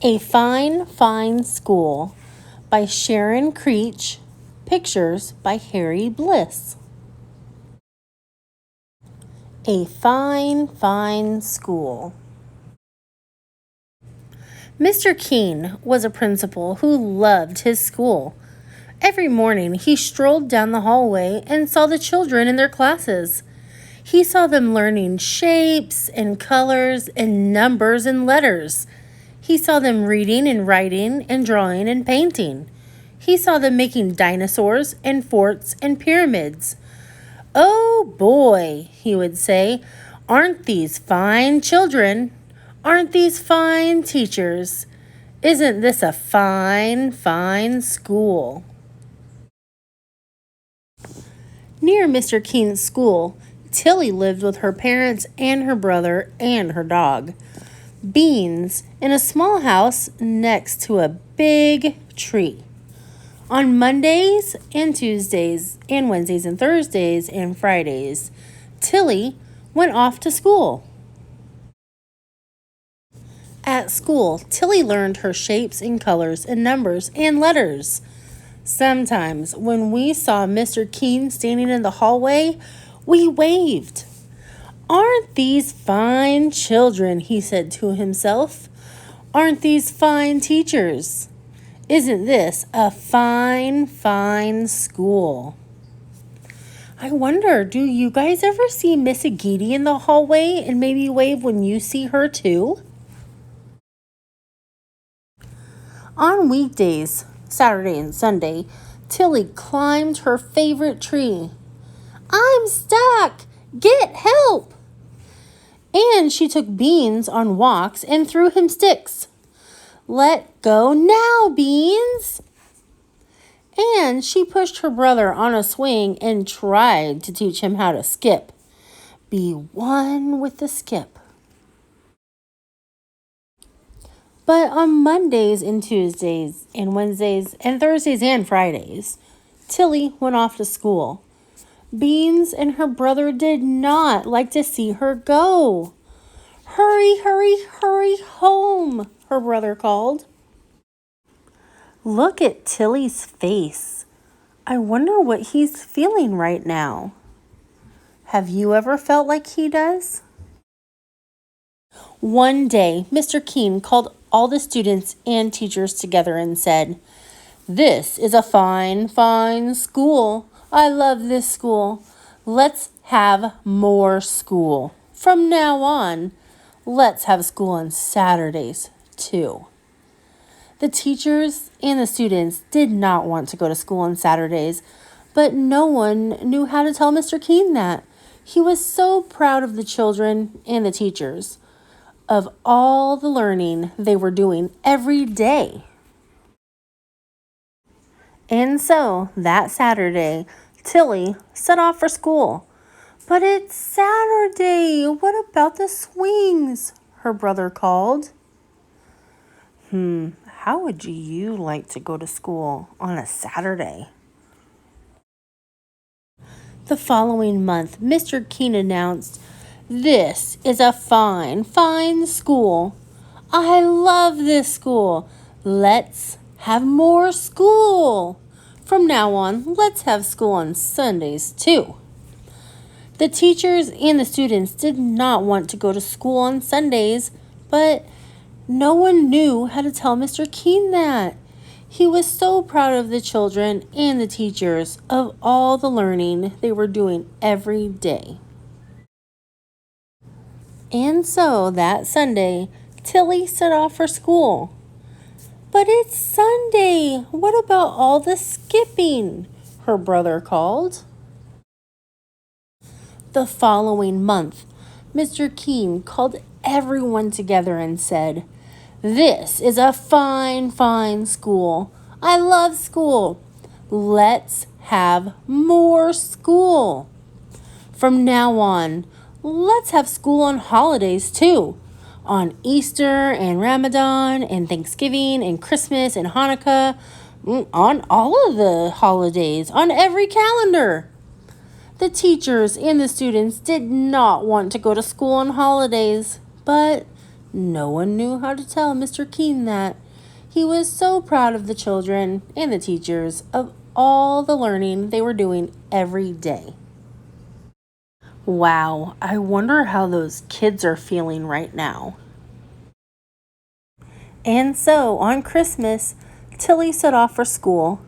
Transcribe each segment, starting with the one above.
A Fine, Fine School by Sharon Creech. Pictures by Harry Bliss. A Fine, Fine School. Mr. Keene was a principal who loved his school. Every morning he strolled down the hallway and saw the children in their classes. He saw them learning shapes and colors and numbers and letters. He saw them reading and writing and drawing and painting. He saw them making dinosaurs and forts and pyramids. "Oh boy," he would say, "aren't these fine children? Aren't these fine teachers? Isn't this a fine, fine school?" Near Mr. Keene's school, Tilly lived with her parents and her brother and her dog, Beans, in a small house next to a big tree. On Mondays and Tuesdays and Wednesdays and Thursdays and Fridays, Tilly went off to school. At school, Tilly learned her shapes and colors and numbers and letters. Sometimes when we saw Mr. Keene standing in the hallway, we waved. "Aren't these fine children?" he said to himself. "Aren't these fine teachers? Isn't this a fine, fine school?" I wonder, do you guys ever see Miss Agiti in the hallway and maybe wave when you see her too? On weekdays, Saturday and Sunday, Tilly climbed her favorite tree. "I'm stuck! Get help!" And she took Beans on walks and threw him sticks. "Let go now, Beans!" And she pushed her brother on a swing and tried to teach him how to skip. Be one with the skip. But on Mondays and Tuesdays and Wednesdays and Thursdays and Fridays, Tilly went off to school. Beans and her brother did not like to see her go. "Hurry, hurry, hurry home," her brother called. Look at Tilly's face. I wonder what he's feeling right now. Have you ever felt like he does? One day, Mr. Keene called all the students and teachers together and said, "This is a fine, fine school. I love this school. Let's have more school. From now on, let's have school on Saturdays, too." The teachers and the students did not want to go to school on Saturdays, but no one knew how to tell Mr. Keene that. He was so proud of the children and the teachers, of all the learning they were doing every day. And so, that Saturday, Tilly set off for school. "But it's Saturday. What about the swings?" her brother called. How would you like to go to school on a Saturday? The following month, Mr. Keene announced, "This is a fine, fine school. I love this school. Let's have more school. From now on, let's have school on Sundays, too." The teachers and the students did not want to go to school on Sundays, but no one knew how to tell Mr. Keene that. He was so proud of the children and the teachers, of all the learning they were doing every day. And so that Sunday, Tilly set off for school. "But it's Sunday. What about all the skipping?" her brother called. The following month, Mr. Keene called everyone together and said, "This is a fine, fine school. I love school. Let's have more school. From now on, let's have school on holidays too. On Easter and Ramadan and Thanksgiving and Christmas and Hanukkah. On all of the holidays, on every calendar." The teachers and the students did not want to go to school on holidays, but No one knew how to tell Mr. Keene that. He was so proud of the children and the teachers of all the learning they were doing every day. Wow, I wonder how those kids are feeling right now. And so, on Christmas, Tilly set off for school.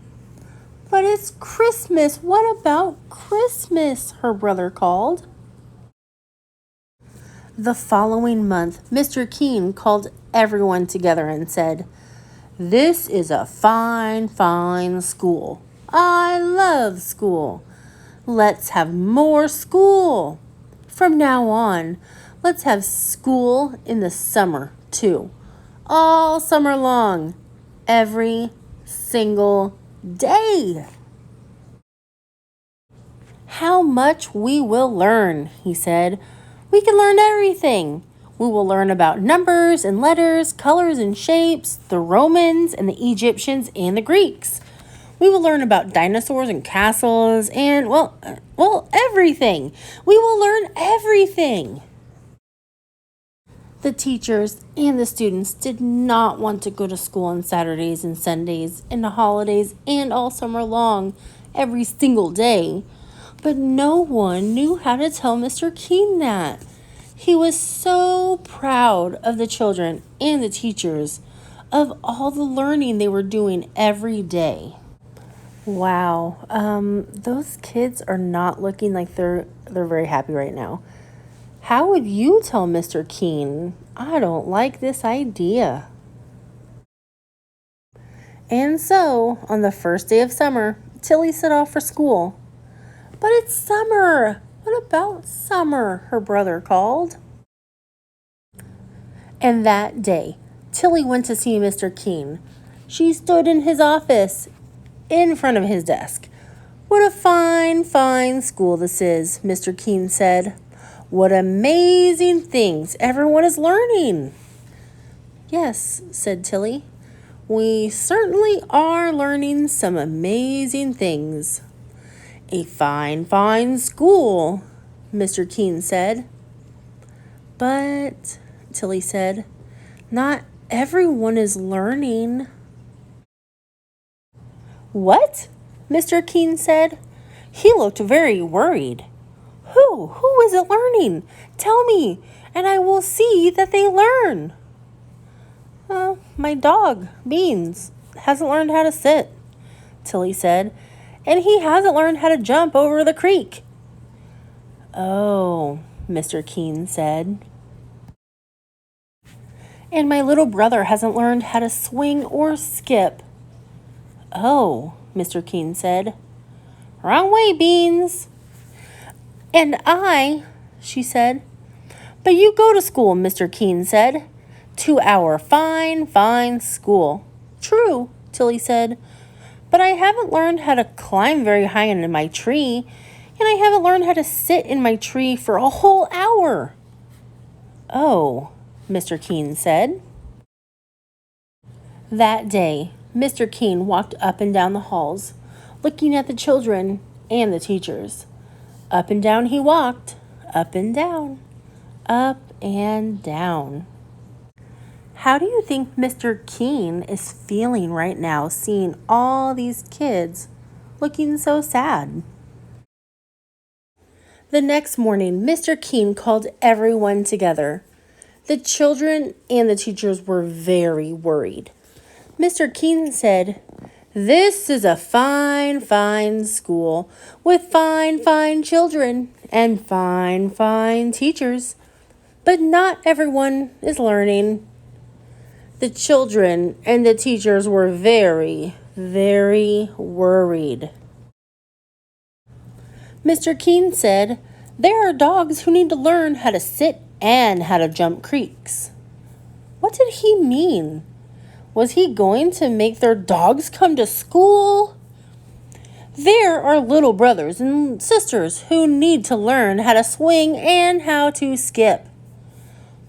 But it's Christmas. What about Christmas? Her brother called. The following month, Mr. Keene called everyone together and said, "This is a fine, fine school. I love school. Let's have more school. From now on, let's have school in the summer, too. All summer long. Every single day. How much we will learn," he said. "We can learn everything. We will learn about numbers and letters, colors and shapes, the Romans and the Egyptians and the Greeks. We will learn about dinosaurs and castles and, well, everything. We will learn everything." The teachers and the students did not want to go to school on Saturdays and Sundays and the holidays and all summer long, every single day. But no one knew how to tell Mr. Keene that. He was so proud of the children and the teachers, of all the learning they were doing every day. Wow, those kids are not looking like they're very happy right now. How would you tell Mr. Keene? I don't like this idea. And so, on the first day of summer, Tilly set off for school. "But it's summer. What about summer?" her brother called. And that day, Tilly went to see Mr. Keene. She stood in his office, in front of his desk. "What a fine, fine school this is," Mr. Keene said. "What amazing things everyone is learning." "Yes," said Tilly. "We certainly are learning some amazing things." "A fine, fine school," Mr. Keene said. "But," Tilly said, "not everyone is learning." "What?" Mr. Keene said. He looked very worried. Who isn't learning? Tell me, and I will see that they learn." My dog, Beans, hasn't learned how to sit," Tilly said, "and he hasn't learned how to jump over the creek." "Oh," Mr. Keene said. "And my little brother hasn't learned how to swing or skip." "Oh," Mr. Keene said. "Wrong way, Beans." "And I," she said. "But you go to school," Mr. Keene said. "To our fine, fine school." "True," Tilly said. "But I haven't learned how to climb very high into my tree, and I haven't learned how to sit in my tree for a whole hour." "Oh," Mr. Keene said. That day, Mr. Keene walked up and down the halls, looking at the children and the teachers. Up and down he walked, up and down, up and down. How do you think Mr. Keene is feeling right now, seeing all these kids looking so sad? The next morning, Mr. Keene called everyone together. The children and the teachers were very worried. Mr. Keene said, "This is a fine, fine school with fine, fine children and fine, fine teachers, but not everyone is learning." The children and the teachers were very, very worried. Mr. Keene said, "There are dogs who need to learn how to sit and how to jump creeks." What did he mean? Was he going to make their dogs come to school? "There are little brothers and sisters who need to learn how to swing and how to skip."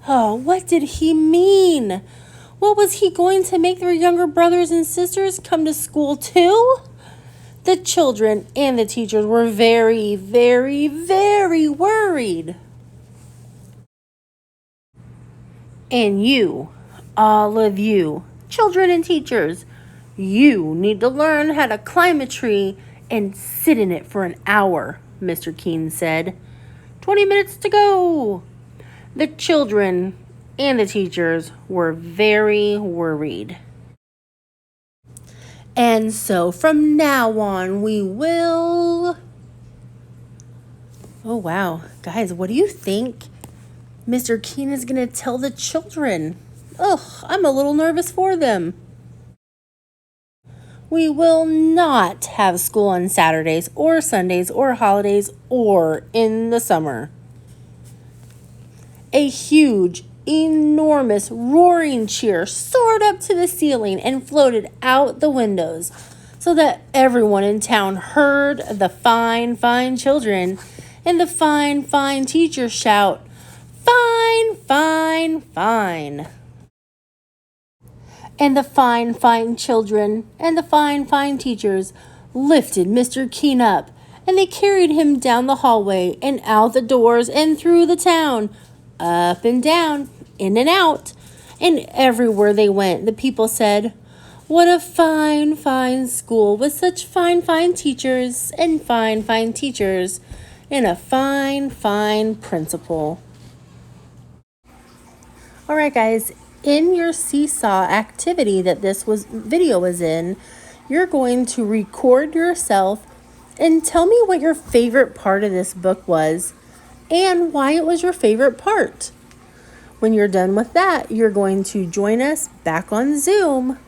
Oh, what did he mean? What was he going to make their younger brothers and sisters come to school too? The children and the teachers were very, very, very worried. And you, all of you, children and teachers, you need to learn how to climb a tree and sit in it for an hour, Mr. Keene said. 20 minutes to go. The children and the teachers were very worried. And so from now on, we will... Oh, wow. Guys, what do you think Mr. Keene is going to tell the children? Ugh, I'm a little nervous for them. We will not have school on Saturdays or Sundays or holidays or in the summer. A huge, enormous, roaring cheer soared up to the ceiling and floated out the windows so that everyone in town heard the fine, fine children and the fine, fine teachers shout, "Fine, fine, fine." And the fine, fine children and the fine, fine teachers lifted Mr. Keene up, and they carried him down the hallway and out the doors and through the town, up and down, in and out. And everywhere they went, the people said, "What a fine, fine school with such fine, fine teachers and fine, fine teachers and a fine, fine principal." All right, guys, in your seesaw activity that this video was in, you're going to record yourself and tell me what your favorite part of this book was and why it was your favorite part. When you're done with that, you're going to join us back on Zoom.